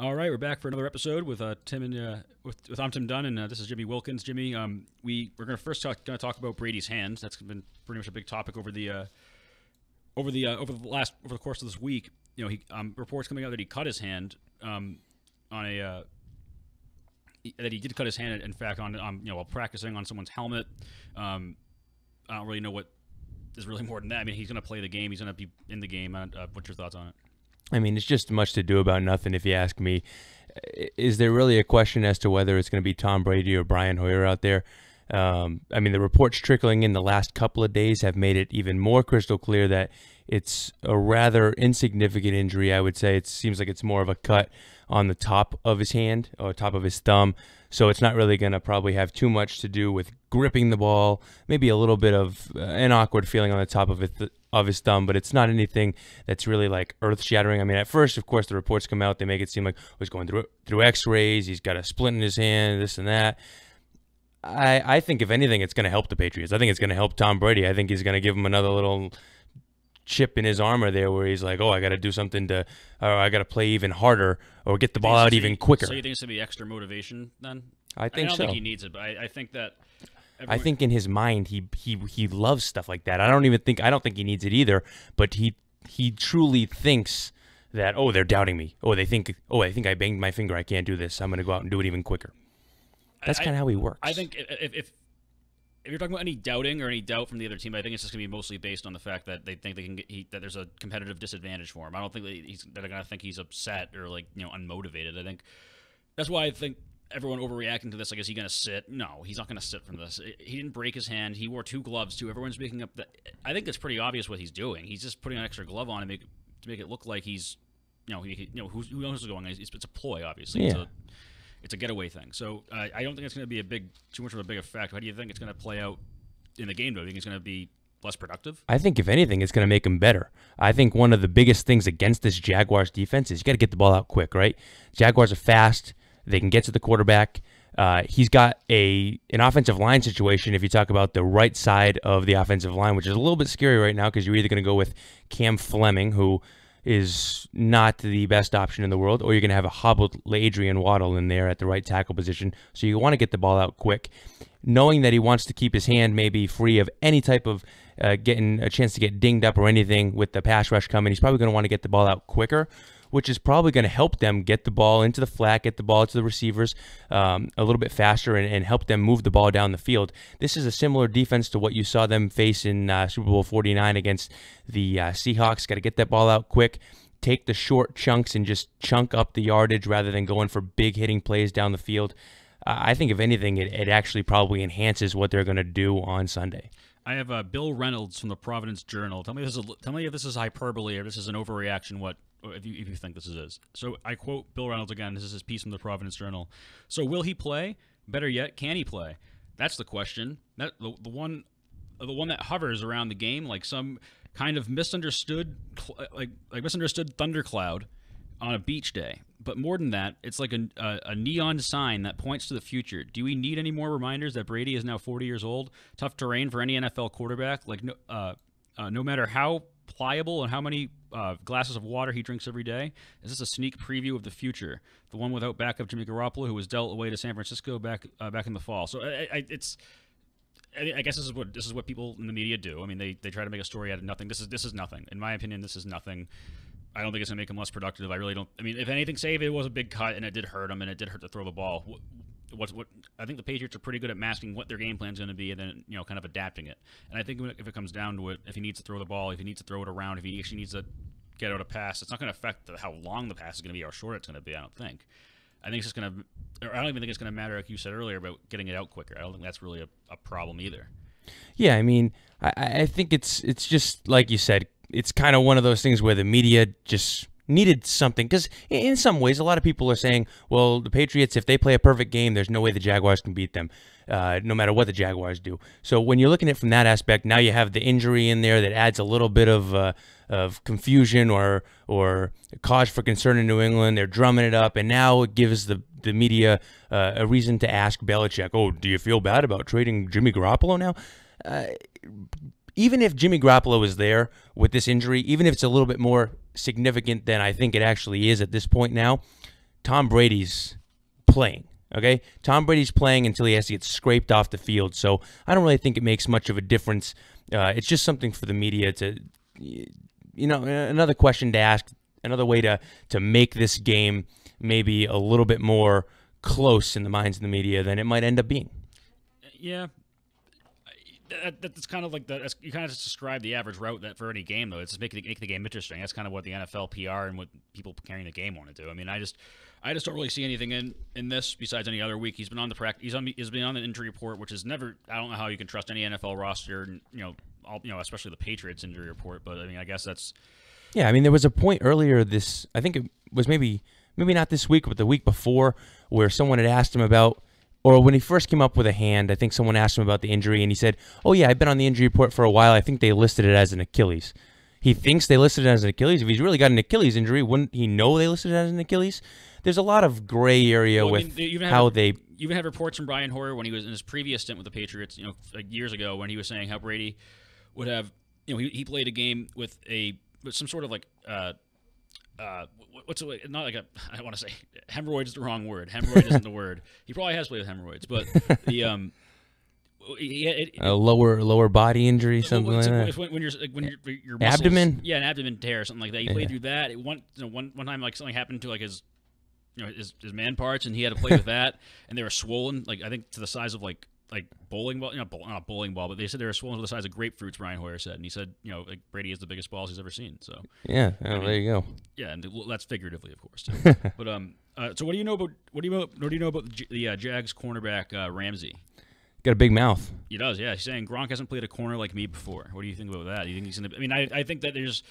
All right, we're back for another episode with Tim and with I'm Tim Dunn and this is Jimmy Wilkins. Jimmy, we're going to first talk about Brady's hand. That's been pretty much a big topic over the course of this week. You know, he reports coming out that he cut his hand on a that he did cut his hand. In fact, on while practicing on someone's helmet. I don't really know what is really more than that. I mean, he's going to play the game. He's going to be in the game. What's your thoughts on it? I mean, it's just much to do about nothing, if you ask me. Is there really a question as to whether it's going to be Tom Brady or Brian Hoyer out there? I mean, the reports trickling in the last couple of days have made it even more crystal clear that it's a rather insignificant injury. I would say it seems like it's more of a cut on the top of his hand or top of his thumb. So it's not really going to probably have too much to do with gripping the ball, maybe a little bit of an awkward feeling on the top of his thumb, but it's not anything that's really like earth-shattering. I mean, at first, of course, the reports come out, they make it seem like he's going through x-rays, he's got a splint in his hand, this and that. I think, if anything, it's going to help the Patriots. I think it's going to help Tom Brady. I think he's going to give him another little chip in his armor there where he's like, oh, I got to do something or I got to play even harder or get the ball out even quicker. So you think it's going to be extra motivation then? I think so. I don't think he needs it, but I think that I think in his mind he loves stuff like that. I don't think he needs it either, but he truly thinks that, oh, they're doubting me. Oh, I think I banged my finger. I can't do this. I'm going to go out and do it even quicker. That's kind of how he works. I think if you're talking about any doubting or any doubt from the other team, I think it's just going to be mostly based on the fact that they think they can that there's a competitive disadvantage for him. I don't think that they're going to think he's upset or unmotivated. I think that's why I think everyone overreacting to this, like, is he going to sit? No, he's not going to sit from this. He didn't break his hand. He wore 2 gloves too. Everyone's making up that. I think it's pretty obvious what he's doing. He's just putting an extra glove on to make it look like he's, who knows what's going on. It's a ploy, obviously. Yeah. It's a getaway thing. So I don't think it's going to be too much of a big effect. How do you think it's going to play out in the game, though? Do you think it's going to be less productive? I think, if anything, it's going to make him better. I think one of the biggest things against this Jaguars defense is you got to get the ball out quick, right? Jaguars are fast. They can get to the quarterback. He's got an offensive line situation, if you talk about the right side of the offensive line, which is a little bit scary right now because you're either going to go with Cam Fleming, who is not the best option in the world, or you're going to have a hobbled Adrian Waddle in there at the right tackle position. So you want to get the ball out quick. Knowing that he wants to keep his hand maybe free of any type of getting a chance to get dinged up or anything with the pass rush coming, he's probably going to want to get the ball out quicker, which is probably going to help them get the ball into the flat, get the ball to the receivers a little bit faster, and help them move the ball down the field. This is a similar defense to what you saw them face in Super Bowl 49 against the Seahawks. Got to get that ball out quick, take the short chunks, and just chunk up the yardage rather than going for big hitting plays down the field. I think, if anything, it actually probably enhances what they're going to do on Sunday. I have Bill Reynolds from the Providence Journal. Tell me if this is hyperbole or this is an overreaction. If you think this is. So I quote Bill Reynolds again. This is his piece from the Providence Journal. So will he play? Better yet, can he play? That's the question. That the one that hovers around the game like some kind of misunderstood thundercloud on a beach day. But more than that, it's like a neon sign that points to the future. Do we need any more reminders that Brady is now 40 years old? Tough terrain for any NFL quarterback. Like no matter how pliable and how many glasses of water he drinks every day. Is this a sneak preview of the future? The one without backup Jimmy Garoppolo, who was dealt away to San Francisco back in the fall. So I guess this is what people in the media do. I mean, they try to make a story out of nothing. This is nothing. In my opinion, this is nothing. I don't think it's going to make him less productive. I really don't. I mean, if anything, say if it was a big cut and it did hurt him and it did hurt to throw the ball, what I think the Patriots are pretty good at masking what their game plan is going to be and then kind of adapting it. And I think if it comes down to it, if he needs to throw the ball, if he needs to throw it around, if he actually needs to get out a pass, it's not going to affect how long the pass is going to be, how short it's going to be. I don't think. I think it's just going to. Or I don't even think it's going to matter, like you said earlier, about getting it out quicker. I don't think that's really a problem either. Yeah, I mean, I think it's just like you said. It's kind of one of those things where the media just needed something, because in some ways a lot of people are saying, well, the Patriots, if they play a perfect game, there's no way the Jaguars can beat them, no matter what the Jaguars do. So when you're looking at it from that aspect, now you have the injury in there that adds a little bit of confusion or cause for concern in New England. They're drumming it up, and now it gives the media a reason to ask Belichick, oh, do you feel bad about trading Jimmy Garoppolo now? Even if Jimmy Garoppolo is there with this injury, even if it's a little bit more significant than I think it actually is at this point now, Tom Brady's playing. Okay, Tom Brady's playing until he has to get scraped off the field. So I don't really think it makes much of a difference. It's just something for the media to, another question to ask, another way to make this game maybe a little bit more close in the minds of the media than it might end up being. Yeah. That's kind of like you kind of just describe the average route that for any game, though. It's just make the game interesting. That's kind of what the NFL PR and what people carrying the game want to do. I mean, I just don't really see anything in this besides any other week. He's been on the he's been on the injury report, which is never. I don't know how you can trust any NFL roster, and especially the Patriots injury report. But I mean, I guess that's. Yeah, I mean, there was a point earlier this. I think it was maybe not this week, but the week before, where someone had asked him about. Or when he first came up with a hand, I think someone asked him about the injury, and he said, "Oh yeah, I've been on the injury report for a while. I think they listed it as an Achilles." He thinks they listed it as an Achilles. If he's really got an Achilles injury, wouldn't he know they listed it as an Achilles? There's a lot of gray area with how they. You even had reports from Brian Hoyer when he was in his previous stint with the Patriots, like years ago, when he was saying how Brady would have, he played a game with some sort of like. What's it, not like I don't want to say hemorrhoid is the wrong word. Hemorrhoid isn't the word. He probably has played with hemorrhoids, but the a lower body injury, something like that. When your muscles, abdomen, an abdomen tear, something like that. He played through that. One time, like something happened to like his man parts, and he had to play with that, and they were swollen, like I think to the size of like bowling ball, not bowling ball, but they said they were swollen to the size of grapefruits. Brian Hoyer said, and he said, like Brady has the biggest balls he's ever seen. So yeah, there you go. Yeah, and that's figuratively, of course. Too. But so what do you know about the Jags cornerback Ramsey? Got a big mouth. He does, yeah. He's saying Gronk hasn't played a corner like me before. What do you think about that? Do you think he's gonna? I mean, I think that he's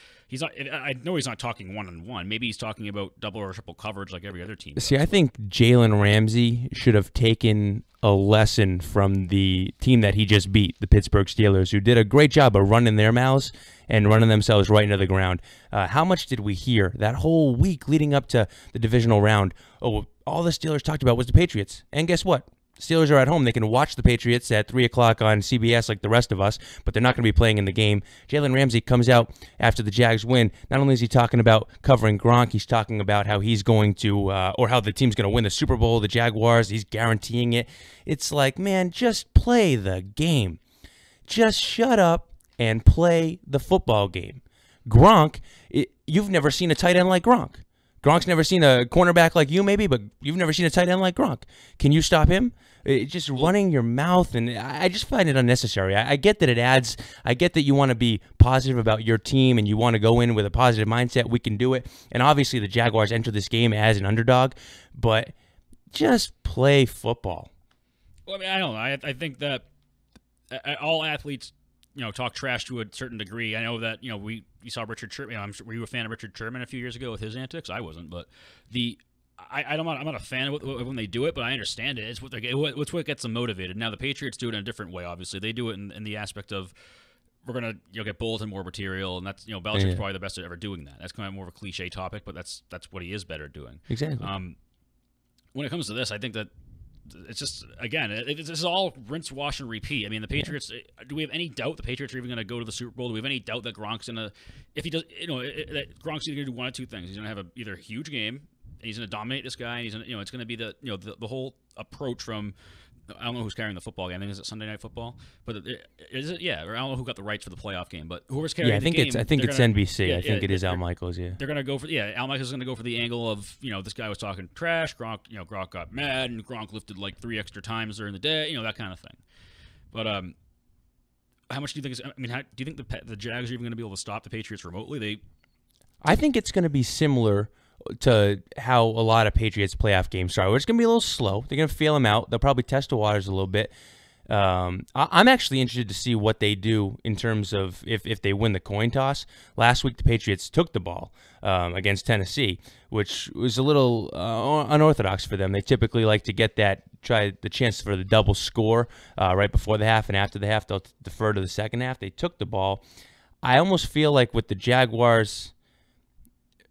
not. I know he's not talking one-on-one. Maybe he's talking about double or triple coverage like every other team does. See, I think Jalen Ramsey should have taken a lesson from the team that he just beat, the Pittsburgh Steelers, who did a great job of running their mouths and running themselves right into the ground. How much did we hear that whole week leading up to the divisional round? Oh, all the Steelers talked about was the Patriots. And guess what? Steelers are at home. They can watch the Patriots at 3 o'clock on CBS like the rest of us, but they're not going to be playing in the game. Jalen Ramsey comes out after the Jags win. Not only is he talking about covering Gronk, he's talking about how he's going to, or how the team's going to win the Super Bowl, the Jaguars. He's guaranteeing it. It's like, man, just play the game. Just shut up and play the football game. Gronk, you've never seen a tight end like Gronk. Gronk's never seen a cornerback like you, maybe, but you've never seen a tight end like Gronk. Can you stop him? It's just running your mouth, and I just find it unnecessary. I get that it adds. I get that you want to be positive about your team and you want to go in with a positive mindset. We can do it. And obviously the Jaguars enter this game as an underdog, but just play football. Well, I mean, I don't know. I think that all athletes, talk trash to a certain degree. I know that, we saw Richard Sherman. I'm sure, were you a fan of Richard Sherman a few years ago with his antics? I wasn't, but I'm not a fan of when they do it, but I understand it. It's what gets them motivated. Now the Patriots do it in a different way. Obviously, they do it in the aspect of we're gonna get bulletin board material, and that's Belichick's probably the best at ever doing that. That's kind of more of a cliche topic, but that's what he is better at doing. Exactly. When it comes to this, I think that it's just, again, this is all rinse, wash, and repeat. I mean, the Patriots, do we have any doubt the Patriots are even going to go to the Super Bowl? Do we have any doubt that Gronk's going to, if he does, that Gronk's either going to do one of two things. He's going to have either a huge game, and he's going to dominate this guy, and he's going to, it's going to be the whole approach from, I don't know who's carrying the football game. I think it's Sunday Night Football, but is it? Yeah, or I don't know who got the rights for the playoff game, but whoever's carrying the game. I think it's NBC. I think it is Al Michaels. Yeah, they're gonna go for Al Michaels is gonna go for the angle of this guy was talking trash. Gronk, Gronk got mad, and Gronk lifted like 3 extra times during the day. That kind of thing. But how much do you think? Do you think the Jags are even gonna be able to stop the Patriots remotely? I think it's gonna be similar to how a lot of Patriots playoff games start. It's going to be a little slow. They're going to feel them out. They'll probably test the waters a little bit. I'm actually interested to see what they do in terms of if they win the coin toss. Last week, the Patriots took the ball against Tennessee, which was a little unorthodox for them. They typically like to try the chance for the double score right before the half, and after the half, they'll defer to the second half. They took the ball. I almost feel like with the Jaguars,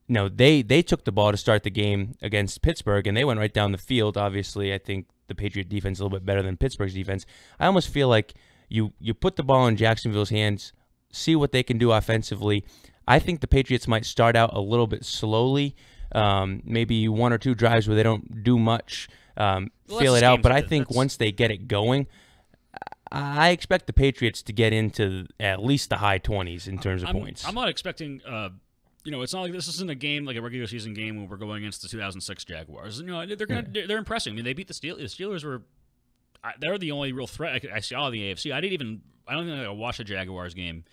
they took the ball to start the game against Pittsburgh, and they went right down the field. Obviously, I think the Patriot defense is a little bit better than Pittsburgh's defense. I almost feel like you put the ball in Jacksonville's hands, see what they can do offensively. I think the Patriots might start out a little bit slowly, maybe 1 or 2 drives where they don't do much, feel it out. But I think once they get it going, I expect the Patriots to get into at least the high 20s in terms of points. I'm not expecting. It's not like this isn't a game like a regular season game when we're going against the 2006 Jaguars. They're impressing. I mean, they beat the Steelers. The Steelers were. They're the only real threat I saw in the AFC. I don't think I watched a Jaguars game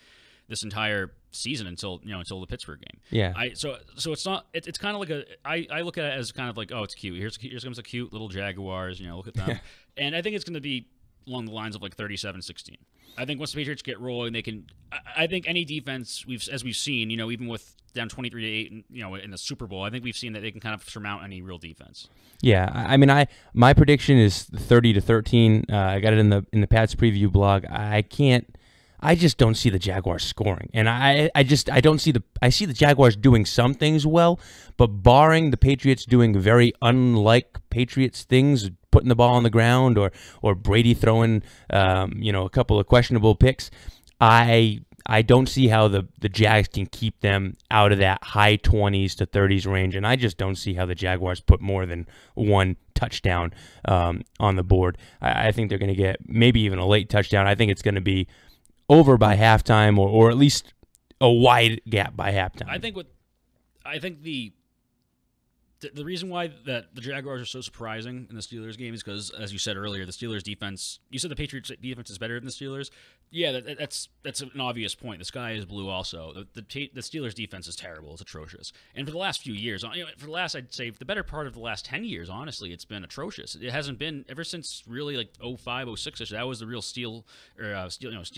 this entire season until the Pittsburgh game. Yeah. So it's not. It's kind of like I look at it as kind of like, oh, it's cute. Here comes the cute little Jaguars. Look at them. And I think it's going to be along the lines of like 37-16. I think once the Patriots get rolling, they can. I think any defense as we've seen, even with down 23-8, in the Super Bowl, I think we've seen that they can kind of surmount any real defense. Yeah, I mean, my prediction is 30-13. I got it in the Pats preview blog. I just don't see the Jaguars scoring, and I don't see I see the Jaguars doing some things well, but barring the Patriots doing very unlike Patriots things, putting the ball on the ground or Brady throwing a couple of questionable picks, I don't see how the Jags can keep them out of that high 20s to 30s range, and I just don't see how the Jaguars put more than 1 touchdown on the board. I think they're going to get maybe even a late touchdown. I think it's going to be over by halftime or at least a wide gap by halftime. I think the reason why that the Jaguars are so surprising in the Steelers game is because, as you said earlier, the Steelers defense. You said the Patriots defense is better than the Steelers. Yeah, that's an obvious point. The sky is blue. Also, the Steelers defense is terrible. It's atrocious. And for the last few years, I'd say the better part of the last 10 years, honestly, it's been atrocious. It hasn't been ever since really like 05, 06ish. That was the real steel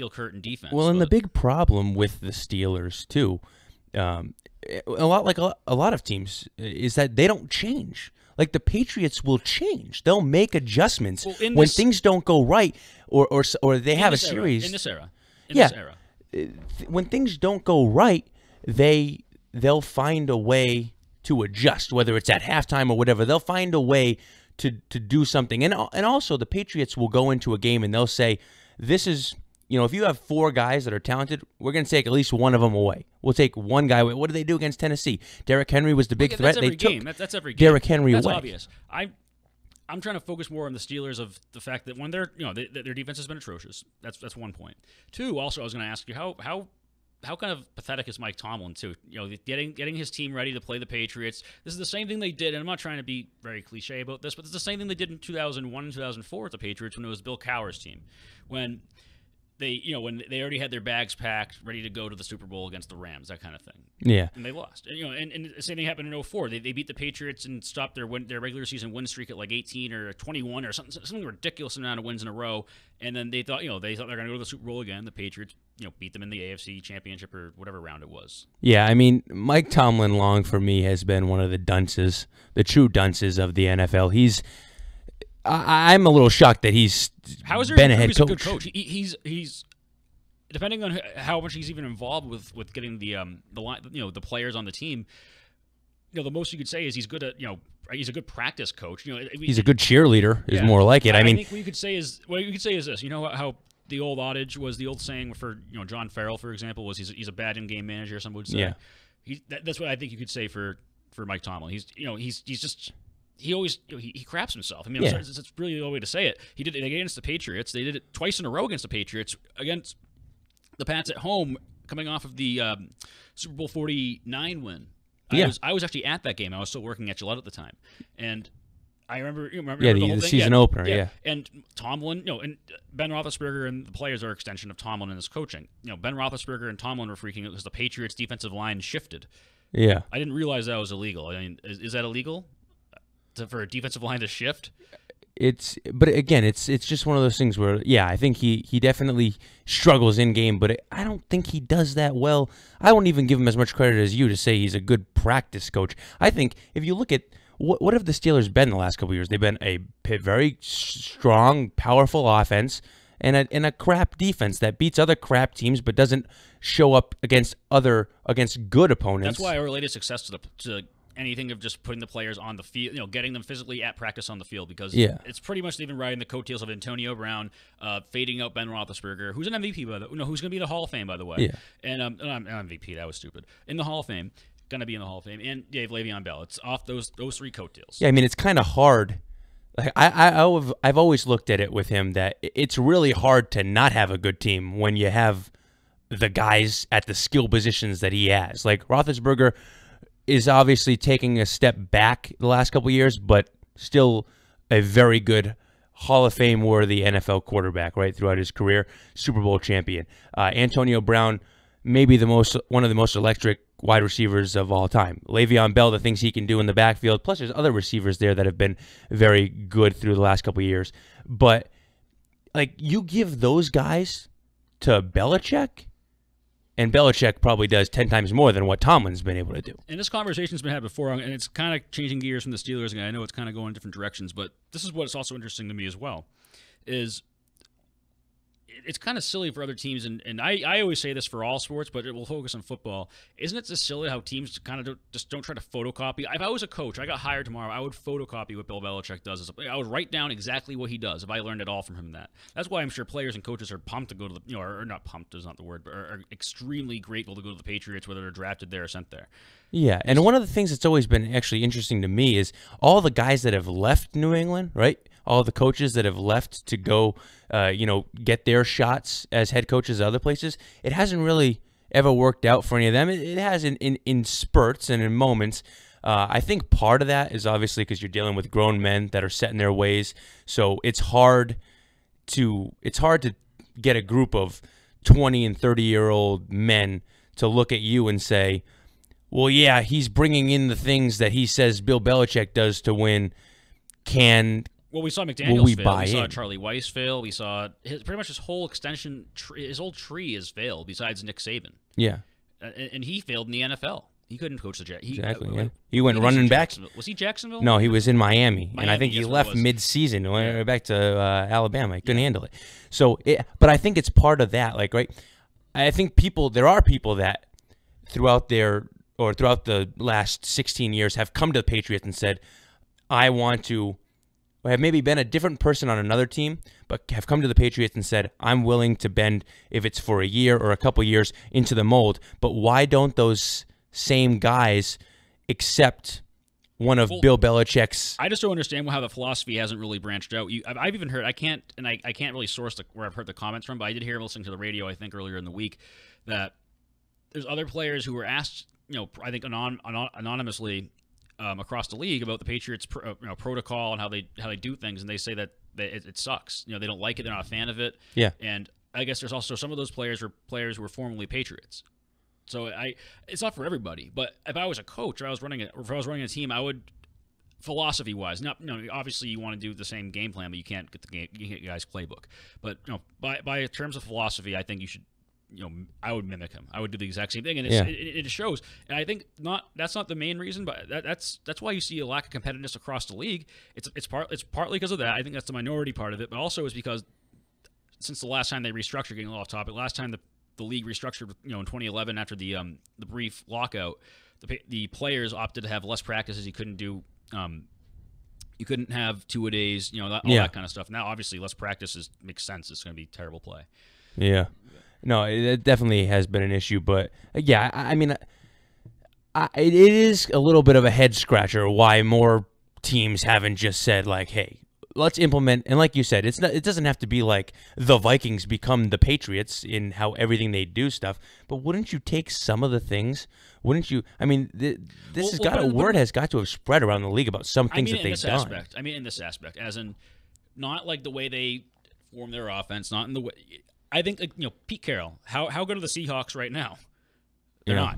curtain defense. Well, and the big problem with the Steelers too. A lot of teams is that they don't change. Like the Patriots will change. They'll make adjustments when things don't go right or they have a series. In this era. When things don't go right, they'll find a way to adjust, whether it's at halftime or whatever. They'll find a way to do something. And also the Patriots will go into a game and they'll say, this is, if you have 4 guys that are talented, we're going to take at least one of them away. We'll take one guy away. What did they do against Tennessee? Derrick Henry was the big threat. That's every game. That's every game. Derrick Henry away. That's obvious. I'm trying to focus more on the Steelers of the fact that when their defense has been atrocious. That's one point. 2, also I was going to ask you how kind of pathetic is Mike Tomlin too? Getting his team ready to play the Patriots. This is the same thing they did, and I'm not trying to be very cliche about this, but it's the same thing they did in 2001 and 2004 with the Patriots when it was Bill Cowher's team. When they already had their bags packed, ready to go to the Super Bowl against the Rams, that kind of thing. Yeah. And they lost. And the same thing happened in 04. They beat the Patriots and stopped their regular season win streak at like 18 or 21 or something ridiculous amount of wins in a row. And then they thought they're going to go to the Super Bowl again. The Patriots, beat them in the AFC Championship or whatever round it was. Yeah, I mean, Mike Tomlin long for me has been one of the dunces, the true dunces of the NFL. I'm a little shocked that he's been a head coach. A good coach. He's depending on how much he's even involved with getting the players on the team. The most you could say is he's good at he's a good practice coach. He's a good cheerleader is more like it. I mean, think what you could say is this. How the old adage was, the old saying for John Farrell, for example, was he's a bad in-game manager. Some would say. Yeah. That's what I think you could say for Mike Tomlin. He's just. He always he craps himself. I mean, it's really the only way to say it. He did it against the Patriots. They did it twice in a row against the Patriots, against the Pats at home, coming off of the Super Bowl 49 win. I was actually at that game. I was still working at Gillette at the time, and I remember the season opener. Yeah, and Tomlin, and Ben Roethlisberger and the players are an extension of Tomlin and his coaching. Ben Roethlisberger and Tomlin were freaking out because the Patriots' defensive line shifted. Yeah, I didn't realize that was illegal. I mean, is that illegal? For a defensive line to shift? But again, it's just one of those things where, I think he definitely struggles in game, but I don't think he does that well. I won't even give him as much credit as you to say he's a good practice coach. I think if you look at what have the Steelers been the last couple of years, they've been a very strong, powerful offense and a crap defense that beats other crap teams but doesn't show up against good opponents. That's why I related success to anything of just putting the players on the field, getting them physically at practice on the field, because it's pretty much even riding the coattails of Antonio Brown, fading out Ben Roethlisberger, who's an MVP who's going to be in the Hall of Fame, by the way. Yeah. And not MVP, that was stupid. In the Hall of Fame, going to be in the Hall of Fame, and Dave Le'Veon Bell. It's off those three coattails. Yeah, I mean, it's kind of hard. Like I've always looked at it with him that it's really hard to not have a good team when you have the guys at the skill positions that he has. Like Roethlisberger is obviously taking a step back the last couple of years, but still a very good Hall of Fame worthy NFL quarterback, right, throughout his career, Super Bowl champion. Antonio Brown, maybe one of the most electric wide receivers of all time. Le'Veon Bell, the things he can do in the backfield, plus there's other receivers there that have been very good through the last couple of years. But like you give those guys to Belichick, and Belichick probably does 10 times more than what Tomlin's been able to do. And this conversation's been had before, and it's kind of changing gears from the Steelers, and I know it's kind of going in different directions, but this is what's also interesting to me as well, is it's kind of silly for other teams, and I always say this for all sports, but it will focus on football. Isn't it just silly how teams kind of just don't try to photocopy? If I was a coach, I got hired tomorrow, I would photocopy what Bill Belichick does. I would write down exactly what he does if I learned it all from him. That's why I'm sure players and coaches are pumped to go to the, or not pumped is not the word, but are extremely grateful to go to the Patriots, whether they're drafted there or sent there. Yeah, and one of the things that's always been actually interesting to me is all the guys that have left New England, right? All the coaches that have left to go, get their shots as head coaches at other places. It hasn't really ever worked out for any of them. It has in spurts and in moments. I think part of that is obviously because you're dealing with grown men that are set in their ways. So it's hard to get a group of 20 and 30-year-old men to look at you and say, well, yeah, he's bringing in the things that he says Bill Belichick does to win. Well, we saw McDaniels fail. We saw Charlie Weiss fail. We saw pretty much his whole extension, his whole tree has failed besides Nick Saban. Yeah. And he failed in the NFL. He couldn't coach the Jets. Exactly, yeah. He went running back. Was he Jacksonville? No, he was in Miami. And I think he left mid-season, went back to Alabama. He couldn't handle it. But I think it's part of that. Like, right, I think there are people that throughout the last 16 years have come to the Patriots and said, I want to, or have maybe been a different person on another team, but have come to the Patriots and said, I'm willing to bend, if it's for a year or a couple years, into the mold. But why don't those same guys accept one of Bill Belichick's? I just don't understand how the philosophy hasn't really branched out. I've even heard, I can't really source where I've heard the comments from, but I did hear listening to the radio, I think earlier in the week, that there's other players who were asked, I think anonymously, across the league about the Patriots protocol and how they do things, and they say that it sucks. They don't like it. They're not a fan of it. Yeah. And I guess there's also some of those players were players who were formerly Patriots. So it's not for everybody. But if I was a coach or I was running a team, I would, philosophy-wise, obviously you want to do the same game plan, but you can't get the guy's playbook. But by terms of philosophy, I think you should. I would mimic him. I would do the exact same thing, and it shows. And I think that's not the main reason, but that's why you see a lack of competitiveness across the league. It's partly because of that. I think that's the minority part of it, but also is because since the last time they restructured, getting a little off topic, last time the league restructured, in 2011 after the brief lockout, the players opted to have less practices. You couldn't do. You couldn't have two-a-days, all that kind of stuff. Now, obviously, less practices makes sense. It's going to be terrible play. Yeah. No, it definitely has been an issue, but yeah, I mean, it is a little bit of a head scratcher why more teams haven't just said like, "Hey, let's implement." And like you said, it doesn't have to be like the Vikings become the Patriots in how everything they do stuff. But wouldn't you take some of the things? Wouldn't you? I mean, word has got to have spread around the league about some things that they've done. In this aspect, as in not like the way they form their offense, not in the way. I think, Pete Carroll, how good are the Seahawks right now? They're not.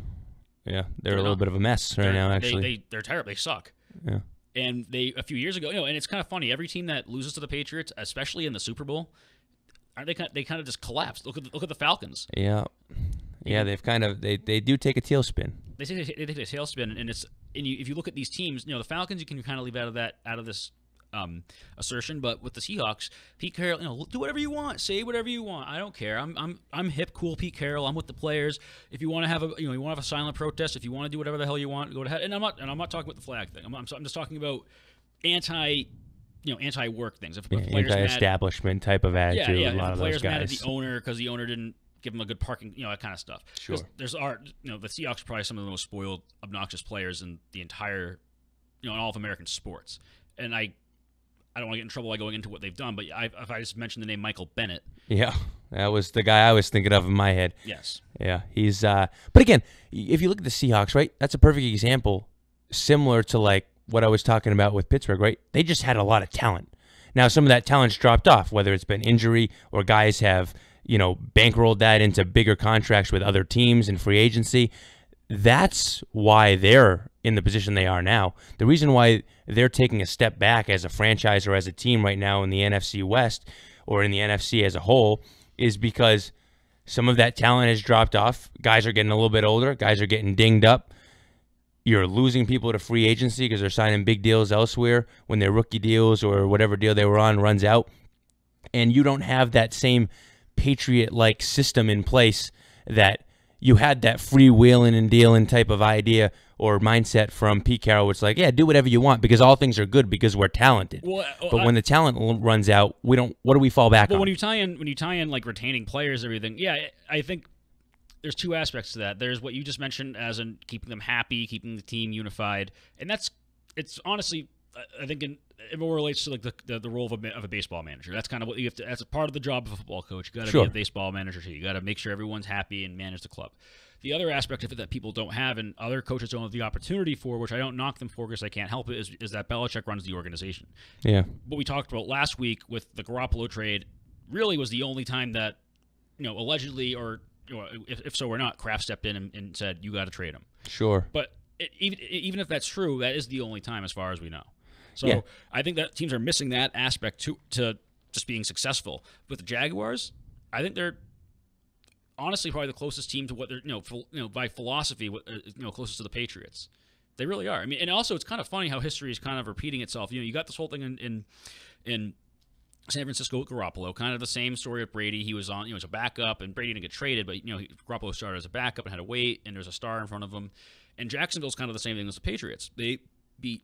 Yeah, they're a little bit of a mess right now, actually. They're terrible. They suck. Yeah. And a few years ago, and it's kind of funny, every team that loses to the Patriots, especially in the Super Bowl, they kind of just collapse. Look at the Falcons. Yeah. Yeah, they've kind of they do take a tailspin. They take a tailspin, and if you look at these teams, the Falcons you can kind of leave out of this assertion, but with the Seahawks, Pete Carroll, do whatever you want, say whatever you want. I don't care. I'm hip, cool Pete Carroll. I'm with the players. If you want to have a silent protest, if you want to do whatever the hell you want, go ahead. And I'm not talking about the flag thing. I'm just talking about anti-work things. If players anti-establishment type of attitude. Yeah. A lot if of players those guys mad at the owner because the owner didn't give them a good parking, that kind of stuff. Sure. The Seahawks are probably some of the most spoiled, obnoxious players in the entire, in all of American sports. And I don't want to get in trouble by going into what they've done, but if I just mentioned the name Michael Bennett. Yeah, that was the guy I was thinking of in my head. Yes. Yeah, he's. But again, if you look at the Seahawks, right, that's a perfect example, similar to like what I was talking about with Pittsburgh, right? They just had a lot of talent. Now, some of that talent's dropped off, whether it's been injury or guys have, bankrolled that into bigger contracts with other teams and free agency. That's why they're in the position they are now. The reason why they're taking a step back as a franchise or as a team right now in the NFC West or in the NFC as a whole is because some of that talent has dropped off. Guys are getting a little bit older. Guys are getting dinged up. You're losing people to free agency because they're signing big deals elsewhere when their rookie deals or whatever deal they were on runs out. And you don't have that same Patriot-like system in place that you had, that freewheeling and dealing type of idea or mindset from Pete Carroll. It's like, yeah, do whatever you want because all things are good because we're talented. But when the talent runs out, we don't. What do we fall back on? When you tie in like retaining players, everything, yeah, I think there's two aspects to that. There's what you just mentioned, as in keeping them happy, keeping the team unified, and it's honestly, I think it more relates to like the role of a baseball manager. That's kind of what you have to. That's a part of the job of a football coach. You got to be a baseball manager too. You got to make sure everyone's happy and manage the club. The other aspect of it that people don't have and other coaches don't have the opportunity for, which I don't knock them for because I can't help it, is that Belichick runs the organization. Yeah. What we talked about last week with the Garoppolo trade really was the only time that, allegedly or if so or not, Kraft stepped in and said, you got to trade him. Sure. But even if that's true, that is the only time as far as we know. So yeah. I think that teams are missing that aspect to just being successful. With the Jaguars, I think they're honestly probably the closest team to what they're, by philosophy, closest to the Patriots. They really are. I mean, and also it's kind of funny how history is kind of repeating itself. You got this whole thing in San Francisco with Garoppolo, kind of the same story with Brady. He was on, he was a backup, and Brady didn't get traded, but Garoppolo started as a backup and had to wait, and there's a star in front of him. And Jacksonville's kind of the same thing as the Patriots. They beat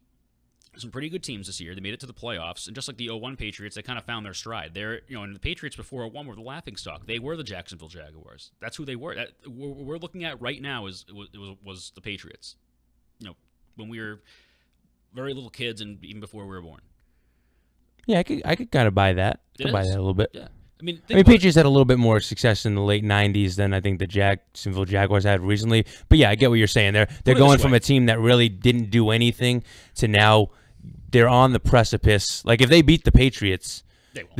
some pretty good teams this year. They made it to the playoffs, and just like the 0-1 Patriots, they kind of found their stride. They're, and the Patriots before 0-1 were the laughingstock. They were the Jacksonville Jaguars. That's who they were. That we're looking at right now was the Patriots. When we were very little kids and even before we were born. Yeah, I could kind of buy that. I could buy that a little bit. Yeah. I mean, Patriots had a little bit more success in the late '90s than I think the Jacksonville Jaguars had recently. But yeah, I get what you're saying. They're going from a team that really didn't do anything to now they're on the precipice. Like if they beat the Patriots, they won't.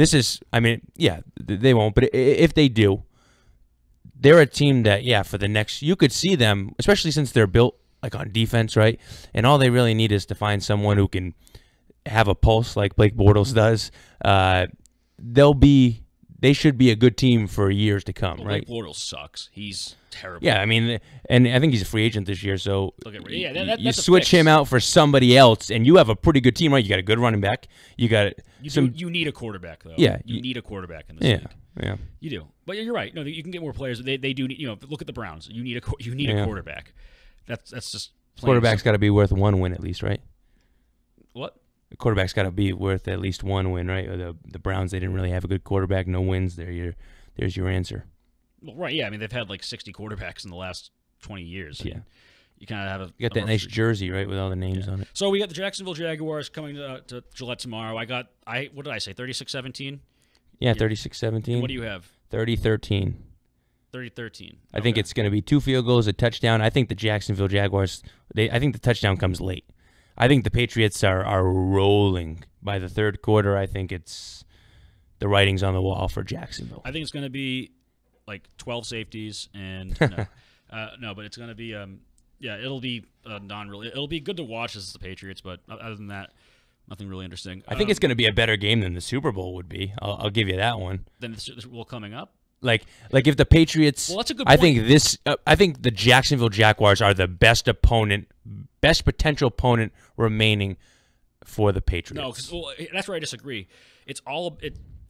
They won't. But if they do, they're a team that for the next, you could see them, especially since they're built like on defense, right? And all they really need is to find someone who can have a pulse like Blake Bortles does. They should be a good team for years to come, right? Blake Bortles sucks. He's terrible. Yeah, I mean, and I think he's a free agent this year, so you switch him out for somebody else, and you have a pretty good team, right? You got a good running back. You need a quarterback, though. Yeah. You need a quarterback in this league. Yeah. You do. But you're right. No, you can get more players. They do need, look at the Browns. You need a quarterback. That's just plain. Quarterback's got to be worth one win at least, right? What? The quarterback's got to be worth at least one win, right? Or the Browns, they didn't really have a good quarterback, no wins. There's your answer. Well, right, yeah. I mean, they've had like 60 quarterbacks in the last 20 years. Yeah. You kind of have You got that nice jersey, right, with all the names on it. So we got the Jacksonville Jaguars coming to Gillette tomorrow. What did I say, 36-17? Yeah, 36-17. What do you have? 30-13. 30-13. I think it's going to be 2 field goals, a touchdown. I think the Jacksonville Jaguars, I think the touchdown comes late. I think the Patriots are rolling by the third quarter. I think it's the writing's on the wall for Jacksonville. I think it's going to be like 12 safeties and no, but it's going to be it'll be it'll be good to watch as the Patriots, but other than that, nothing really interesting. I think it's going to be a better game than the Super Bowl would be. I'll give you that one. Then the Super Bowl coming up. Like if the Patriots, well, that's a good point. I think the Jacksonville Jaguars are the best potential opponent remaining for the Patriots. No, that's where I disagree.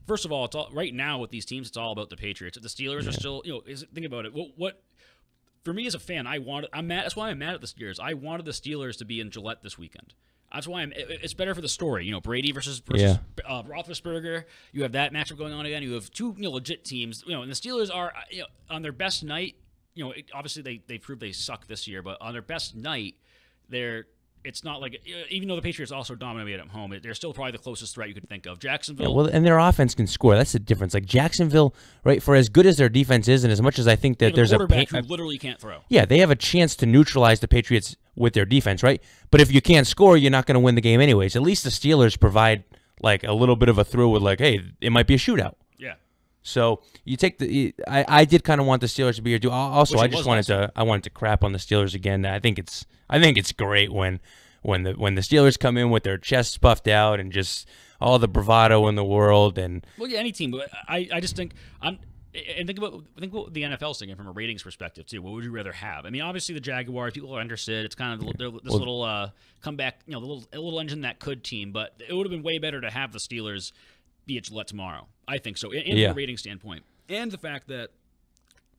First of all, right now with these teams, it's all about the Patriots. The Steelers are still, think about it. What for me as a fan, I'm mad. That's why I'm mad at the Steelers. I wanted the Steelers to be in Gillette this weekend. That's why it's better for the story. Brady versus Roethlisberger. You have that matchup going on again. You have two legit teams. And the Steelers are on their best night. Obviously they proved they suck this year, but on their best night, it's not like, even though the Patriots also dominate at home, they're still probably the closest threat you could think of. Jacksonville. Yeah, well, and their offense can score. That's the difference. Like Jacksonville, right? For as good as their defense is, and as much as I think that there's a quarterback who literally can't throw. Yeah, they have a chance to neutralize the Patriots with their defense, right? But if you can't score, you're not going to win the game anyways. At least the Steelers provide like a little bit of a thrill with like, hey, it might be a shootout. Yeah. So you take I did kind of want the Steelers to be here too. Also, I just wanted to crap on the Steelers again. I think it's great when the Steelers come in with their chests puffed out and just all the bravado in the world. And well, yeah, any team. But I just think think what the NFL's thinking from a ratings perspective too. What would you rather have? I mean, obviously the Jaguars, people are interested. It's kind of this little comeback, the little engine that could team. But it would have been way better to have the Steelers be at Gillette tomorrow. I think so, from a rating standpoint, and the fact that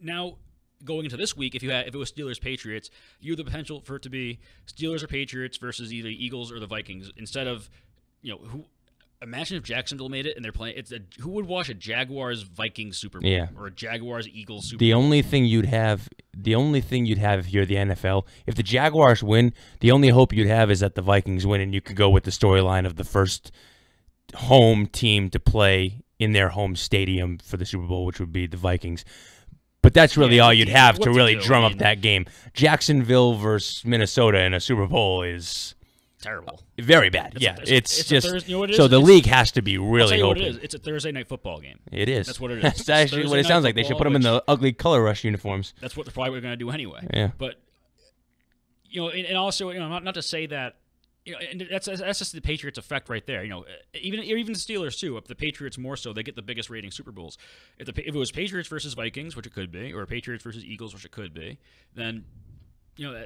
now going into this week, if it was Steelers Patriots, you have the potential for it to be Steelers or Patriots versus either Eagles or the Vikings instead of who. Imagine if Jacksonville made it and they're playing. Who would watch a Jaguars Vikings Super Bowl or a Jaguars Eagles Super Bowl? The only thing you'd have if you're the NFL, if the Jaguars win, the only hope you'd have is that the Vikings win, and you could go with the storyline of the first home team to play in their home stadium for the Super Bowl, which would be the Vikings. But that's really all you'd have to really drum up that game. Jacksonville versus Minnesota in a Super Bowl is terrible. Very bad. It's just so the league has to be really open. What it is. It's a Thursday night football game. It is. That's what it is. That's actually what it sounds like. They should put them in the ugly color rush uniforms. That's what they're probably going to do anyway. Yeah. But and also not to say that and that's just the Patriots effect right there. Even the Steelers too. If the Patriots more so, they get the biggest rating Super Bowls. If it was Patriots versus Vikings, which it could be, or Patriots versus Eagles, which it could be, then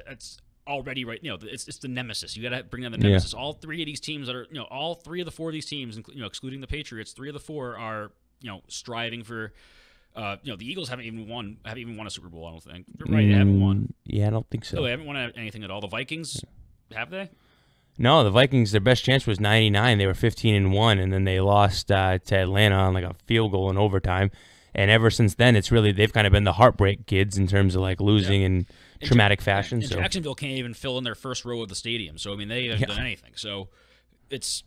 that's already right. It's the nemesis. You got to bring down the nemesis. Yeah. All three of these teams that are all three of the four of these teams, excluding the Patriots, three of the four are striving for. The Eagles haven't even won a Super Bowl. I don't think. Right? They haven't won. Yeah, I don't think so. No, they haven't won anything at all. The Vikings, have they? No, the Vikings, their best chance was 99. They were 15-1, and then they lost to Atlanta on like a field goal in overtime. And ever since then, it's really they've kind of been the heartbreak kids in terms of like losing in traumatic fashion. And Jacksonville can't even fill in their first row of the stadium. So I mean, they haven't done anything. So it's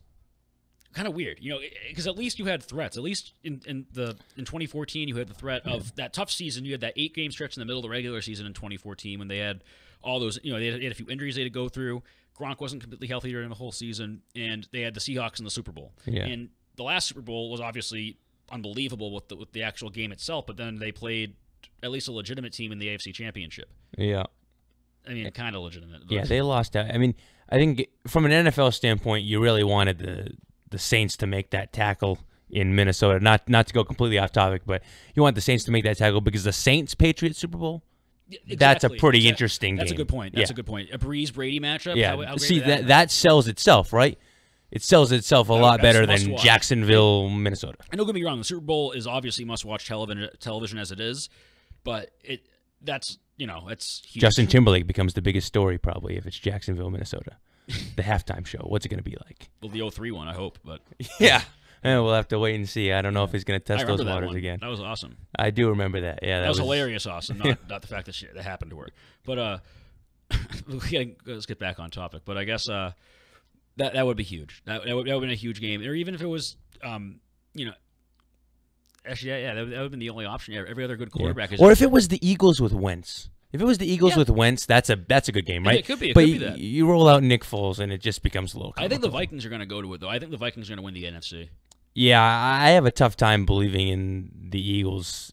kind of weird, because at least you had threats. At least in 2014, you had the threat of that tough season. You had that 8-game stretch in the middle of the regular season in 2014 when they had all those. They had a few injuries they had to go through. Gronk wasn't completely healthy during the whole season, and they had the Seahawks in the Super Bowl. Yeah. And the last Super Bowl was obviously unbelievable with the actual game itself, but then they played at least a legitimate team in the AFC Championship. Yeah. I mean, kind of legitimate. Yeah, they lost out. I mean, I think from an NFL standpoint, you really wanted the Saints to make that tackle in Minnesota. Not to go completely off topic, but you want the Saints to make that tackle because the Saints-Patriots Super Bowl, exactly. That's a pretty interesting game. That's a good point. That's a good point. A Breeze-Brady matchup? Yeah. See, that sells itself, right? It sells itself a lot better than Jacksonville, Minnesota. And don't get me wrong, the Super Bowl is obviously must-watch television as it is, but it's huge. Justin Timberlake becomes the biggest story probably if it's Jacksonville, Minnesota. The halftime show. What's it going to be like? Well, the 03 one, I hope, but yeah. We'll have to wait and see. I don't know if he's going to test those waters again. That was awesome. I do remember that. Yeah, that was hilarious awesome, not the fact that happened to her. But let's get back on topic. But I guess that would be huge. That would have been a huge game. Or even if it was actually, that would have been the only option. Every other good quarterback is. Or if it was the Eagles with Wentz. If it was the Eagles with Wentz, that's a good game, right? It could be. But that. You roll out Nick Foles, and it just becomes a little comical. I think the Vikings are going to go to it, though. I think the Vikings are going to win the NFC. Yeah, I have a tough time believing in the Eagles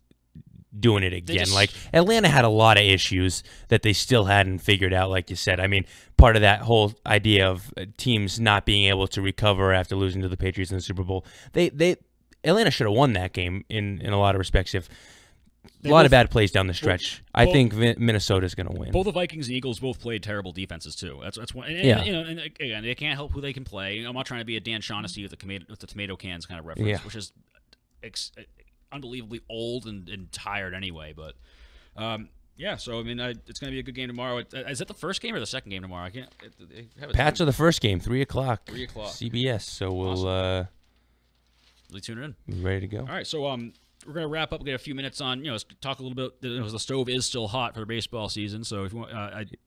doing it again. Like, Atlanta had a lot of issues that they still hadn't figured out, like you said. I mean, part of that whole idea of teams not being able to recover after losing to the Patriots in the Super Bowl, Atlanta should have won that game in a lot of respects. A lot of bad plays down the stretch. I think Minnesota's going to win. Both the Vikings and Eagles both played terrible defenses too. That's one. And again, they can't help who they can play. I'm not trying to be a Dan Shaughnessy with the tomato cans kind of reference, which is unbelievably old and tired anyway. But Yeah, so I mean, it's going to be a good game tomorrow. Is it the first game or the second game tomorrow? I can't. Pats are the first game, 3:00. 3:00. CBS. So we'll really tune in. be ready to go. All right, so we're going to wrap up. We got a few minutes on. Let's talk a little bit. The stove is still hot for the baseball season, so if you want,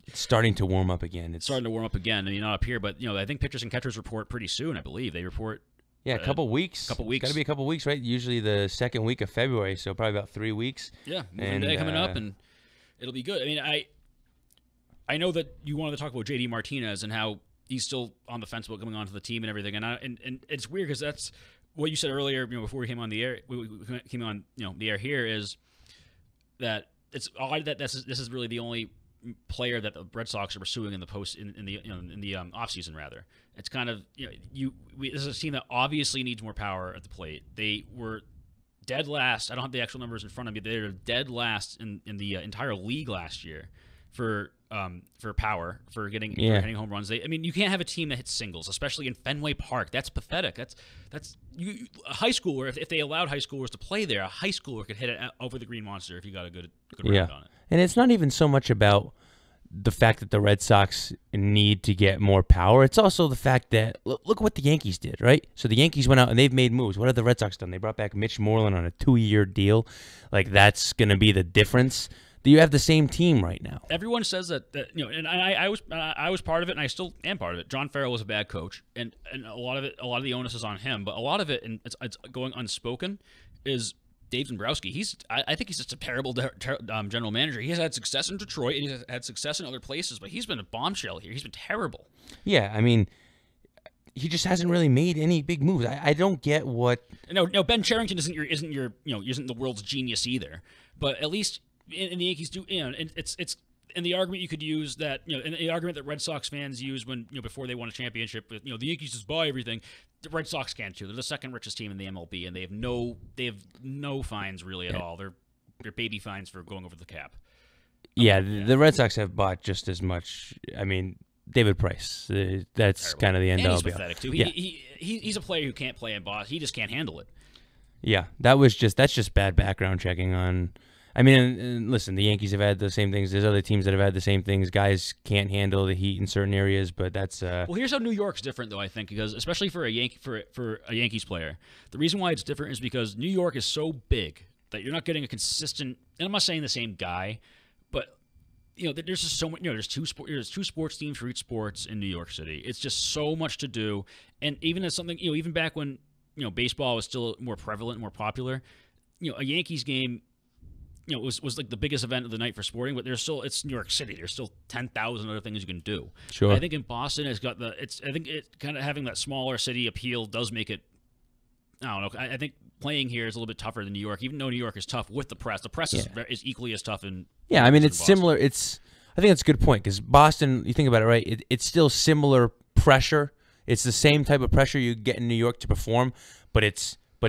it's starting to warm up again. It's starting to warm up again. I mean, not up here, but I think pitchers and catchers report pretty soon. I believe they report. Yeah, a couple weeks. Couple weeks. Got to be a couple weeks, right? Usually the second week of February, so probably about 3 weeks. Yeah, moving day coming up, and it'll be good. I mean, I know that you wanted to talk about JD Martinez and how he's still on the fence about coming onto the team and everything, and it's weird because that's what you said earlier. Before we came on the air, we came on the air here is that it's odd that this is really the only player that the Red Sox are pursuing in the offseason rather. It's kind of this is a team that obviously needs more power at the plate. They were dead last. I don't have the actual numbers in front of me. They were dead last in the entire league last year for power, for hitting home runs. You can't have a team that hits singles, especially in Fenway Park. That's pathetic. That's a high schooler. If they allowed high schoolers to play there, a high schooler could hit it over the green monster if you got a good round on it. And it's not even so much about the fact that the Red Sox need to get more power. It's also the fact that look what the Yankees did, right? So the Yankees went out and they've made moves. What have the Red Sox done? They brought back Mitch Moreland on a 2-year deal. Like that's going to be the difference. Do you have the same team right now? Everyone says that and I was part of it, and I still am part of it. John Farrell was a bad coach, and a lot of the onus is on him. But a lot of it, and it's going unspoken, is Dave Dombrowski. I think he's just a terrible general manager. He has had success in Detroit, and he's had success in other places, but he's been a bombshell here. He's been terrible. Yeah, I mean, he just hasn't really made any big moves. I don't get what. No, Ben Cherington isn't the world's genius either. But at least in the Yankees do, and it's and the argument you could use that and the argument that Red Sox fans use when before they won a championship, the Yankees just buy everything. The Red Sox can too. They're the second richest team in the MLB, and they have no fines really at all. They're baby fines for going over the cap. Yeah, the Red Sox have bought just as much. I mean, David Price. That's terrible. Kind of the end all. He's pathetic too. He's a player who can't play in Boston. He just can't handle it. Yeah, that's just bad background checking on. I mean, and listen, the Yankees have had the same things. There's other teams that have had the same things. Guys can't handle the heat in certain areas, but that's. Well, here's how New York's different, though. I think because especially for a Yankees player, the reason why it's different is because New York is so big that you're not getting a consistent. And I'm not saying the same guy, but there's just so much. There's two sports teams for each sports in New York City. It's just so much to do, and even as something even back when baseball was still more prevalent, more popular, a Yankees game. Was like the biggest event of the night for sporting, but it's New York City. There's still 10,000 other things you can do. Sure. I think in Boston, I think it kind of having that smaller city appeal does make it. I don't know. I think playing here is a little bit tougher than New York, even though New York is tough with the press. The press is equally as tough in. Yeah, I mean it's Boston. similar. I think that's a good point because Boston. You think about it, right? It's still similar pressure. It's the same type of pressure you get in New York to perform, but it's a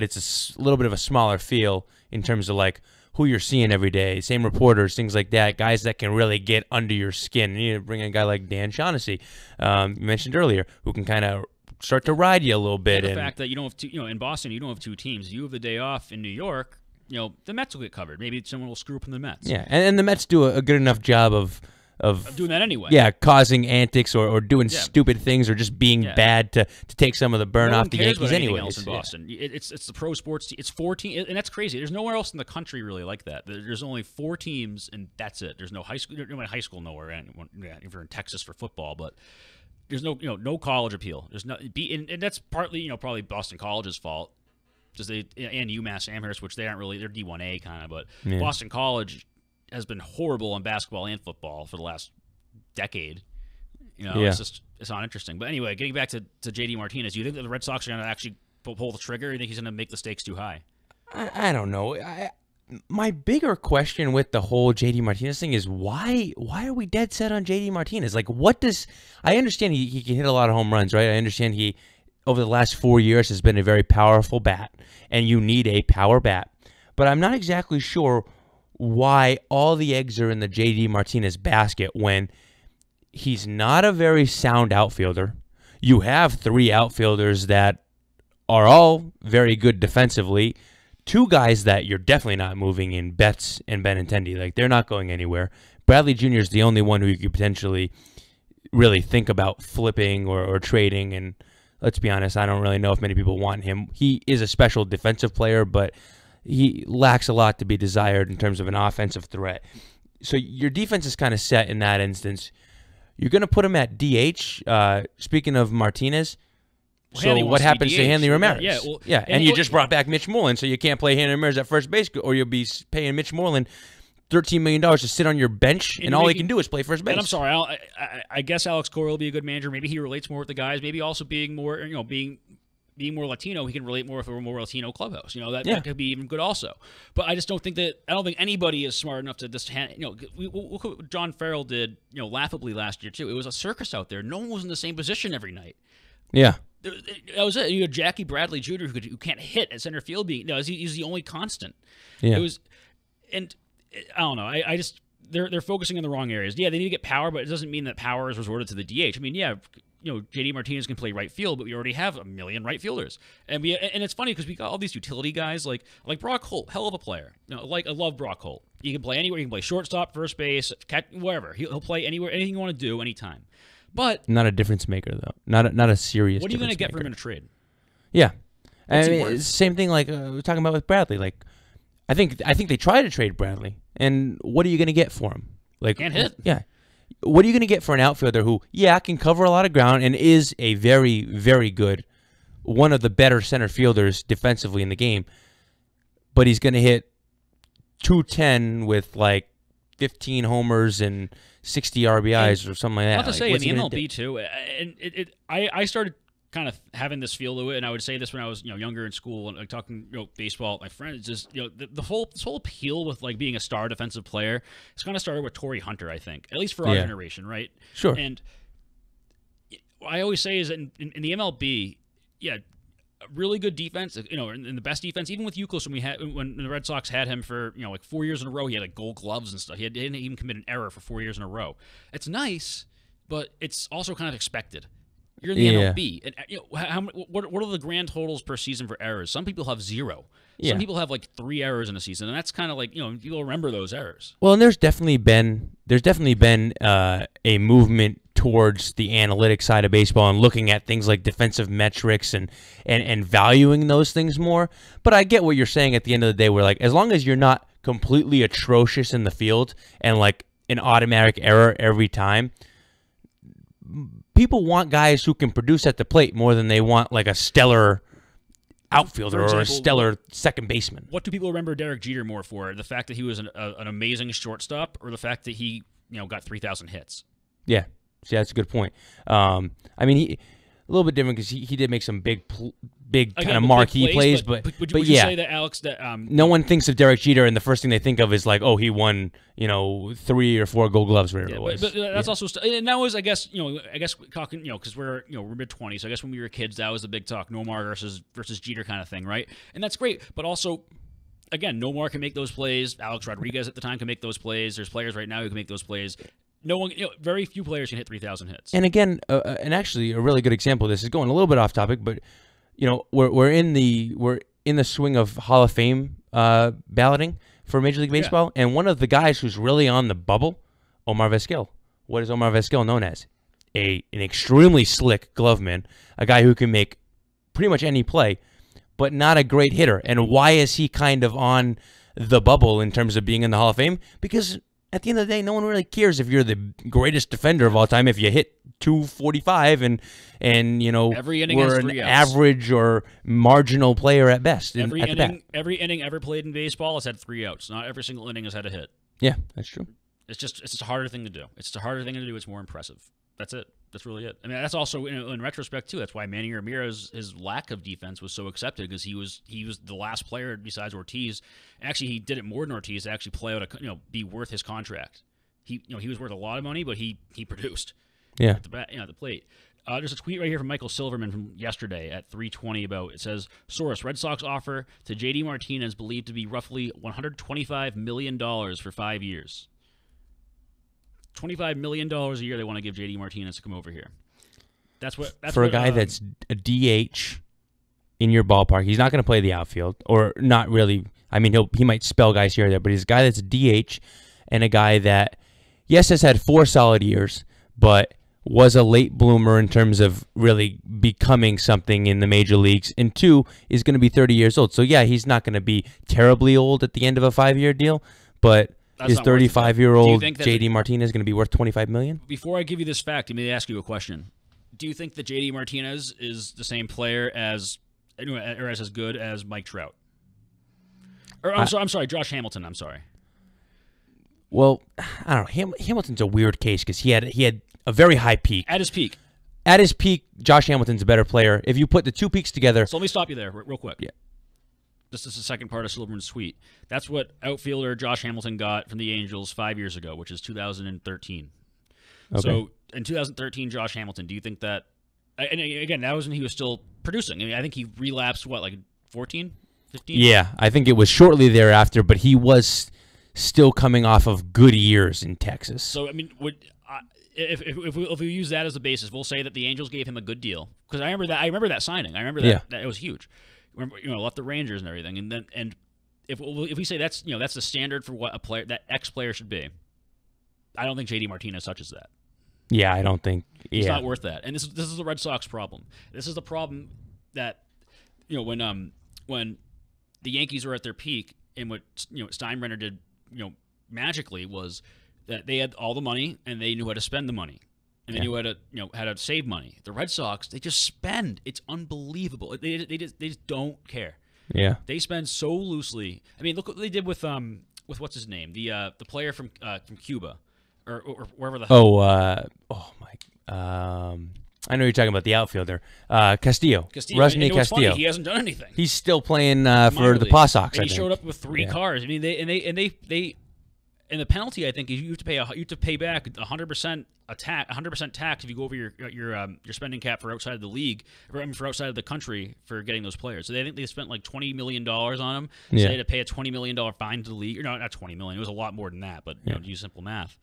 little bit of a smaller feel in terms of like who you're seeing every day, same reporters, things like that, guys that can really get under your skin. You need to bring in a guy like Dan Shaughnessy, you mentioned earlier, who can kind of start to ride you a little bit. And the fact that you don't have two, in Boston, you don't have two teams. You have the day off in New York. The Mets will get covered. Maybe someone will screw up in the Mets. Yeah, and the Mets do a good enough job of doing that anyway. Yeah, causing antics or doing stupid things or just being bad to take some of the burn off the Yankees anyway. Else in Boston. It's the pro sports. It's 4 teams, and that's crazy. There's nowhere else in the country really like that. There's only 4 teams, and that's it. There's no high school. There's no high school nowhere. If you're in Texas for football, but there's no college appeal. There's no and that's partly probably Boston College's fault. Just and UMass Amherst, which they aren't really. They're D1A kind of, but Boston College has been horrible in basketball and football for the last decade. It's not interesting. But anyway, getting back to JD Martinez, do you think that the Red Sox are going to actually pull the trigger, or do you think he's going to make the stakes too high? I don't know. My bigger question with the whole JD Martinez thing is why are we dead set on JD Martinez? Like, what does I understand he can hit a lot of home runs, right? I understand he over the last 4 years has been a very powerful bat, and you need a power bat. But I'm not exactly sure why all the eggs are in the JD Martinez basket when he's not a very sound outfielder. You have 3 outfielders that are all very good defensively. two guys that you're definitely not moving in Betts and Benintendi. Like, they're not going anywhere. Bradley Jr. is the only one who you could potentially really think about flipping or trading. And let's be honest, I don't really know if many people want him. He is a special defensive player, but he lacks a lot to be desired in terms of an offensive threat. So your defense is kind of set in that instance. You're going to put him at DH. Speaking of Martinez, so what happens to Hanley Ramirez? And you just brought back Mitch Moreland, so you can't play Hanley Ramirez at first base, or you'll be paying Mitch Moreland $13 million to sit on your bench, and all he can do is play first base. And I'm sorry, I guess Alex Cora will be a good manager. Maybe he relates more with the guys. Maybe also being more, being more Latino, he can relate more with a more Latino clubhouse. That could be even good also. But I just don't think anybody is smart enough to just look what John Farrell did, laughably last year too. It was a circus out there. No one was in the same position every night. Yeah. That was it. You had Jackie Bradley Jr. who can't hit at center field. He's the only constant. Yeah. It was, and I don't know. I just they're focusing in the wrong areas. Yeah, they need to get power, but it doesn't mean that power is resorted to the DH. I mean, yeah, JD Martinez can play right field, but we already have a million right fielders, and it's funny because we got all these utility guys like Brock Holt, hell of a player. I love Brock Holt. He can play anywhere. He can play shortstop, first base, catch, wherever. He'll play anywhere, anything you want to do, anytime. But not a difference maker though. Not a serious. What are you going to get for him in a trade? Yeah, I mean, it's the same thing like we're talking about with Bradley. Like, I think they tried to trade Bradley, and what are you going to get for him? Like, can't hit. Yeah, what are you going to get for an outfielder who, can cover a lot of ground and is a very, very good, one of the better center fielders defensively in the game, but he's going to hit 210 with like 15 homers and 60 RBIs or something like that. Not to say in the MLB too, and I started kind of having this feel to it, and I would say this when I was younger in school and talking baseball with my friends. Just this whole appeal with like being a star defensive player, it's kind of started with Torrey Hunter, I think, at least for our generation, right? Sure. And I always say is that in the MLB, really good defense, in the best defense, even with Euclid when the Red Sox had him for, like 4 years in a row, he had like gold gloves and stuff. He didn't even commit an error for 4 years in a row. It's nice, but it's also kind of expected. You're in the MLB. And what are the grand totals per season for errors? Some people have 0. Some people have like 3 errors in a season, and that's kind of like, people remember those errors. Well, and there's definitely been a movement towards the analytic side of baseball and looking at things like defensive metrics and valuing those things more. But I get what you're saying at the end of the day, where like, as long as you're not completely atrocious in the field and like an automatic error every time, people want guys who can produce at the plate more than they want like a stellar outfielder or a stellar second baseman. What do people remember Derek Jeter more for? The fact that he was an amazing shortstop, or the fact that he got 3,000 hits? Yeah. See, that's a good point. I mean, he a little bit different because he did make some big kind of marquee plays, but would you say that Alex no one thinks of Derek Jeter and the first thing they think of is like, oh, he won 3 or 4 Gold Gloves, whatever it was. But that's also and that was I guess talking because we're mid-20s, so I guess when we were kids that was the big talk, Nomar versus Jeter kind of thing, right? And that's great, but also, again, Nomar can make those plays. Alex Rodriguez at the time can make those plays. There's players right now who can make those plays. No one, very few players can hit 3,000 hits. And again, and actually, a really good example of this is going a little bit off topic, but we're in the swing of Hall of Fame balloting for Major League Baseball, and one of the guys who's really on the bubble, Omar Vizquel. What is Omar Vizquel known as? An extremely slick glove man, a guy who can make pretty much any play, but not a great hitter. And why is he kind of on the bubble in terms of being in the Hall of Fame? Because at the end of the day, no one really cares if you're the greatest defender of all time if you hit 245 and every inning we're has an 3 outs. Average or marginal player at best. Every inning ever played in baseball has had 3 outs. Not every single inning has had a hit. Yeah, that's true. It's just a harder thing to do. It's a harder thing to do. It's more impressive. That's it. That's really it. I mean, that's also in retrospect too. That's why Manny Ramirez, his lack of defense was so accepted, because he was the last player besides Ortiz. Actually, he did it more than Ortiz to actually play out be worth his contract. He was worth a lot of money, but he produced. Yeah. At the plate. There's a tweet right here from Michael Silverman from yesterday at 3:20 about, it says, source, Red Sox offer to JD Martinez believed to be roughly $125 million for 5 years. $25 million a year they want to give JD Martinez to come over here. That's a guy that's a DH in your ballpark. He's not going to play the outfield, or not really. I mean, he might spell guys here or there, but he's a guy that's a DH and a guy that, yes, has had 4 solid years, but was a late bloomer in terms of really becoming something in the major leagues, and 2, is going to be 30 years old. So, yeah, he's not going to be terribly old at the end of a 5-year deal, but is 35-year-old J.D. Martinez going to be worth $25 million? Before I give you this fact, let me ask you a question. Do you think that J.D. Martinez is the same player as, or as good as Mike Trout? Or I'm sorry, Josh Hamilton. I'm sorry. Well, I don't know. Hamilton's a weird case because he had a very high peak. At his peak. At his peak, Josh Hamilton's a better player. If you put the 2 peaks together. So let me stop you there real quick. Yeah. This is the second part of Silverman's tweet. That's what outfielder Josh Hamilton got from the Angels 5 years ago, which is 2013. Okay. So in 2013, Josh Hamilton, do you think that, and again, that was when he was still producing. I mean, I think he relapsed, like 14, 15? Yeah, I think it was shortly thereafter, but he was still coming off of good years in Texas. So, I mean, if we use that as the basis, we'll say that the Angels gave him a good deal. Because I remember that signing. I remember that it was huge. Remember, left the Rangers and everything. And if we say that's the standard for what that X player should be, I don't think J.D. Martinez touches that. Yeah, I don't think. He's not worth that. And this is the Red Sox problem. This is the problem that when the Yankees were at their peak, and what Steinbrenner did magically was that they had all the money and they knew how to spend the money. And they knew how to save money. The Red Sox, they just spend. It's unbelievable. They just don't care. Yeah. They spend so loosely. I mean, look what they did with what's his name? The player from Cuba or wherever the hell. I know you're talking about the outfielder, Castillo. Rusney Castillo. Funny, he hasn't done anything. He's still playing for the Paw Sox. And he showed up with 3 cars. I mean, they and the penalty, I think, is you have to pay back 100% tax if you go over your spending cap for outside of the league, or for outside of the country for getting those players. So they spent like $20 million on them. So they had to pay a $20 million fine to the league. Or no, not $20 million. It was a lot more than that. But to use simple math,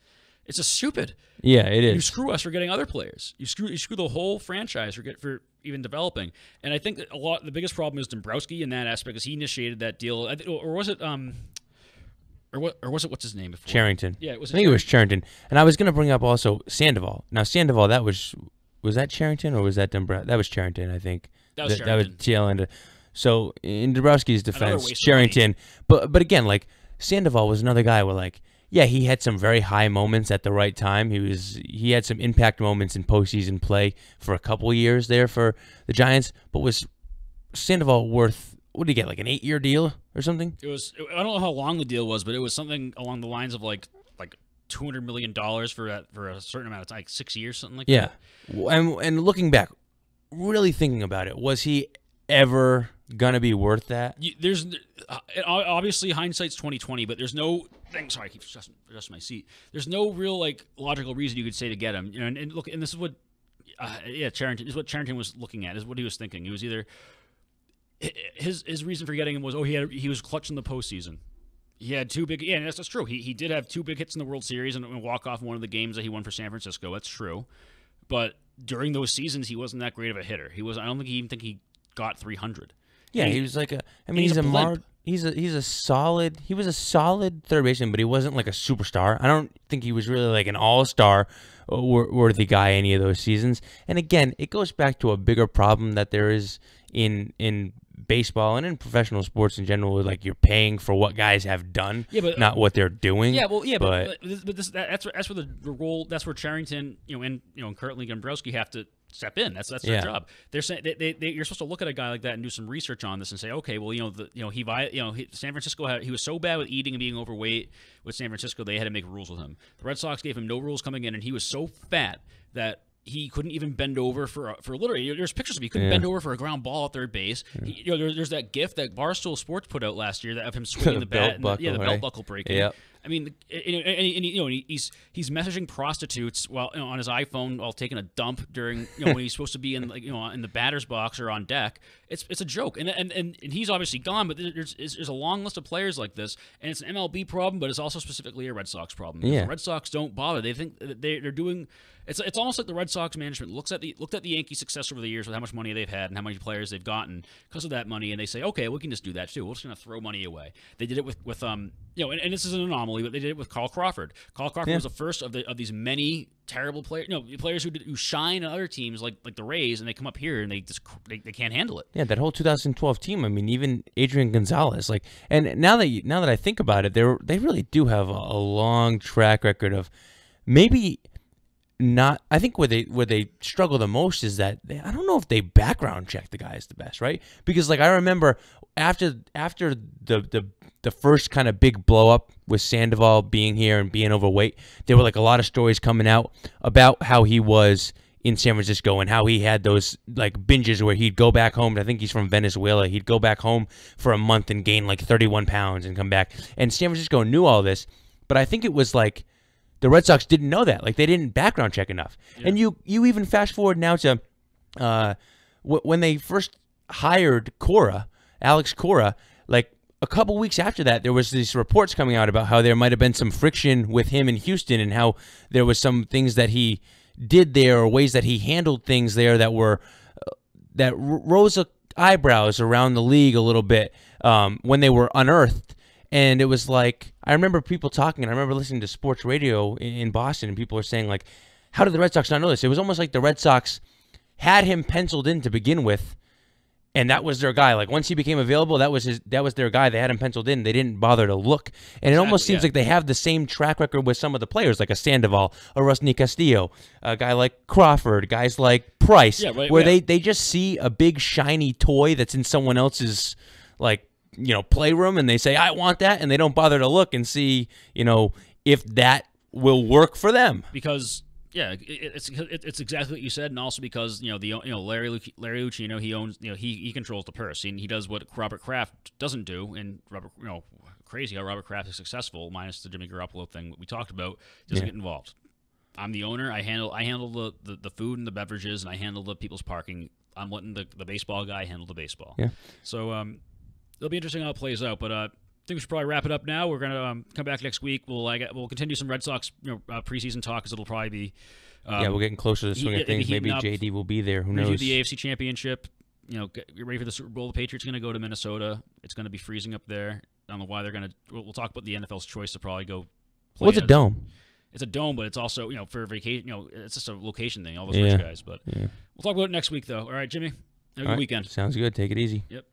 it's just stupid. Yeah, it is. You screw us for getting other players. You screw the whole franchise for even developing. And I think that the biggest problem is Dombrowski in that aspect, because he initiated that deal, or was it Or was it, what's his name before? Charrington. Yeah, I think it was Charrington. And I was going to bring up also Sandoval. Now, Sandoval, was that Charrington or was that Dombrowski? That was Charrington, I think. That was Charrington. That was tail end. So, in Dombrowski's defense, Charrington. But again, like, Sandoval was another guy where, like, yeah, he had some very high moments at the right time. He had some impact moments in postseason play for a couple years there for the Giants. But was Sandoval worth, what did he get, like an 8-year deal or something? It was, I don't know how long the deal was, but it was something along the lines of like $200 million for a certain amount of time, like 6 years, something like that. Yeah. And looking back, really thinking about it, was he ever gonna be worth that? There's obviously hindsight's 20/20, but there's no thing. Sorry, I keep adjusting my seat. There's no real logical reason you could say to get him. And look, and this is what Charrington is what Charrington was looking at. Is what he was thinking. He was either his reason for getting him was he was clutch in the postseason. He had 2 big, and that's true. He did have 2 big hits in the World Series and walk off in one of the games that he won for San Francisco. That's true, but during those seasons, he wasn't that great of a hitter. I don't think he got 300. Yeah, he was like he was a solid third baseman, but he wasn't like a superstar. I don't think he was really like an all-star worthy guy any of those seasons. And again, it goes back to a bigger problem that there is in baseball and in professional sports in general. Like, you're paying for what guys have done, not what they're doing. Yeah, well, yeah, but that's where the role. That's where Charrington, and currently Dombrowski have to step in. That's their job. They're saying you're supposed to look at a guy like that and do some research on this and say, okay, well, San Francisco he was so bad with eating and being overweight with San Francisco, they had to make rules with him. The Red Sox gave him no rules coming in, and he was so fat that he couldn't even bend over for literally. There's pictures of him. He couldn't bend over for a ground ball at third base. There's that GIF that Barstool Sports put out last year of him swinging the bat, the belt buckle breaking. Yep. I mean, he's messaging prostitutes while on his iPhone while taking a dump during when he's supposed to be in in the batter's box or on deck. It's a joke, and he's obviously gone. But there's a long list of players like this, and it's an MLB problem, but it's also specifically a Red Sox problem. Yeah. The Red Sox don't bother. They think they're doing. It's almost like the Red Sox management looked at the Yankees' success over the years with how much money they've had and how many players they've gotten because of that money, and they say, okay, we can just do that too. We're just going to throw money away. They did it with and this is an anomaly, but they did it with Carl Crawford. Carl Crawford was the first of these many terrible players, players who shine on other teams like the Rays, and they come up here and they can't handle it. Yeah, that whole 2012 team. I mean, even Adrian Gonzalez. And now that I think about it, they really do have a long track record of maybe. Not, I think where they struggle the most is that I don't know if they background check the guys the best, right? Because I remember after the first kind of big blow up with Sandoval being here and being overweight, there were a lot of stories coming out about how he was in San Francisco and how he had those binges where he'd go back home. I think he's from Venezuela. He'd go back home for a month and gain 31 pounds and come back. And San Francisco knew all this, but I think it was the Red Sox didn't know that. They didn't background check enough. Yeah. And you even fast forward now to when they first hired Alex Cora, a couple weeks after that, there was these reports coming out about how there might have been some friction with him in Houston and how there was some things that he did there or ways that he handled things there that were that rose eyebrows around the league a little bit when they were unearthed. And it was I remember people talking, and I remember listening to sports radio in Boston, and people were saying, how did the Red Sox not know this? It was almost like the Red Sox had him penciled in to begin with, and that was their guy. Once he became available, that was their guy. They had him penciled in. They didn't bother to look. And it almost seems like they have the same track record with some of the players, like a Sandoval, a Rusney Castillo, a guy like Crawford, guys like Price, where they just see a big, shiny toy that's in someone else's, playroom, and they say, I want that, and they don't bother to look and see, if that will work for them. Because it's exactly what you said, and also because Larry Lucchino, he owns, he controls the purse, and he does what Robert Kraft doesn't do. And crazy how Robert Kraft is successful, minus the Jimmy Garoppolo thing we talked about, doesn't get involved. I'm the owner. I handle the food and the beverages, and I handle the people's parking. I'm letting the baseball guy handle the baseball. Yeah. So it'll be interesting how it plays out, but I think we should probably wrap it up now. We're gonna come back next week. We'll continue some Red Sox preseason talk because it'll probably be. We're getting closer to the swing of things. Maybe JD will be there. Who knows? The AFC Championship. Get ready for the Super Bowl. The Patriots are going to go to Minnesota. It's going to be freezing up there. I don't know why they're going to. We'll talk about the NFL's choice to probably go. What's a dome? It's a dome, but it's also for vacation. It's just a location thing. All those rich guys, but we'll talk about it next week though. All right, Jimmy. Have a good weekend. Sounds good. Take it easy. Yep.